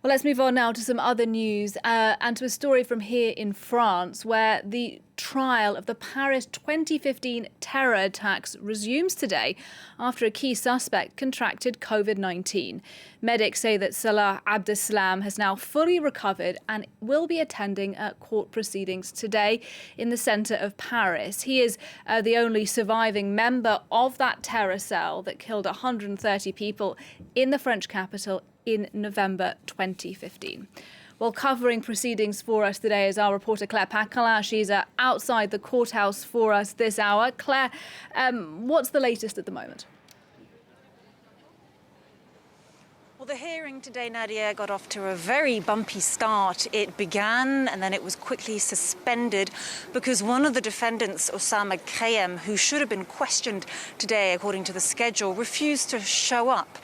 Well, let's move on now to some other news and to a story from here in France, where the trial of the Paris 2015 terror attacks resumes today after a key suspect contracted COVID-19. Medics say that Salah Abdeslam has now fully recovered and will be attending court proceedings today in the centre of Paris. He is the only surviving member of that terror cell that killed 130 people in the French capital in November 2015. Well, covering proceedings for us today is our reporter Claire Paccalin. She's outside the courthouse for us this hour. Claire, what's the latest at the moment? Well, the hearing today, Nadia, got off to a very bumpy start. It began and then it was quickly suspended because one of the defendants, Salah Abdeslam, who should have been questioned today according to the schedule, refused to show up.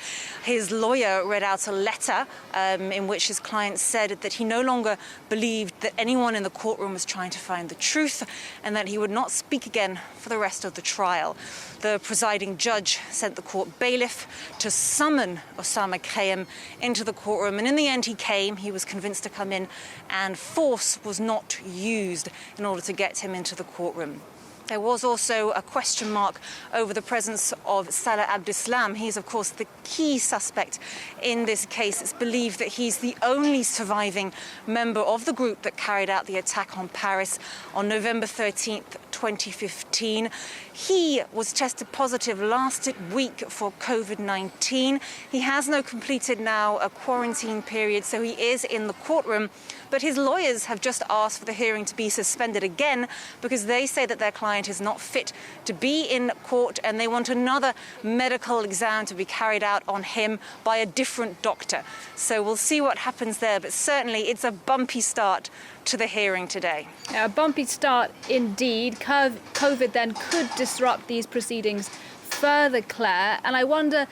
His lawyer read out a letter in which his client said that he no longer believed that anyone in the courtroom was trying to find the truth and that he would not speak again for the rest of the trial. The presiding judge sent the court bailiff to summon Salah Abdeslam into the courtroom, and in the end he came. He was convinced to come in, and force was not used in order to get him into the courtroom. There was also a question mark over the presence of Salah Abdeslam. He's, of course, the key suspect in this case. It's believed that he's the only surviving member of the group that carried out the attack on Paris on November 13th, 2015. He was tested positive last week for COVID-19. He has now completed a quarantine period, so he is in the courtroom. But his lawyers have just asked for the hearing to be suspended again because they say that their client is not fit to be in court and they want another medical exam to be carried out on him by a different doctor. So we'll see what happens there, but certainly it's a bumpy start to the hearing today. A bumpy start indeed. COVID then could disrupt these proceedings further, Claire, and I wonder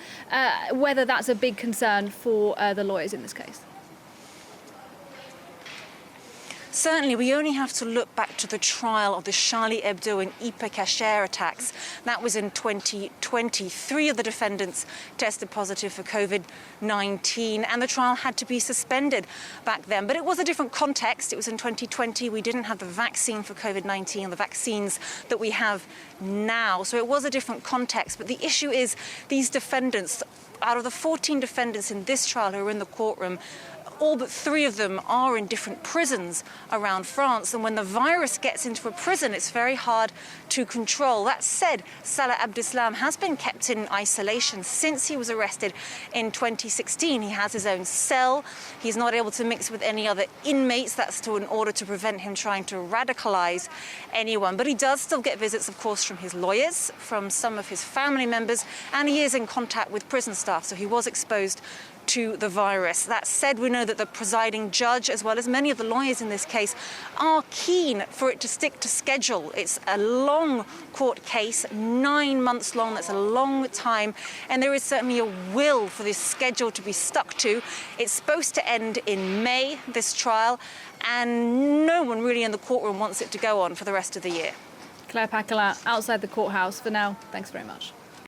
whether that's a big concern for the lawyers in this case. Certainly, we only have to look back to the trial of the Charlie Hebdo and Hyper attacks. That was in 2020. 3 of the defendants tested positive for COVID-19, and the trial had to be suspended back then. But it was a different context. It was in 2020. We didn't have the vaccine for COVID-19, the vaccines that we have now. So it was a different context. But the issue is these defendants, out of the 14 defendants in this trial who are in the courtroom, all but 3 of them are in different prisons around France. And when the virus gets into a prison, it's very hard to control. That said, Salah Abdeslam has been kept in isolation since he was arrested in 2016. He has his own cell. He's not able to mix with any other inmates. That's in order to prevent him trying to radicalize anyone. But he does still get visits, of course, from his lawyers, from some of his family members, and he is in contact with prison staff. So he was exposed to the virus. That said, we know that the presiding judge, as well as many of the lawyers in this case, are keen for it to stick to schedule. It's a long court case, 9 months long. That's a long time. And there is certainly a will for this schedule to be stuck to. It's supposed to end in May, this trial, and no one really in the courtroom wants it to go on for the rest of the year. Claire Paccalin outside the courthouse for now. Thanks very much.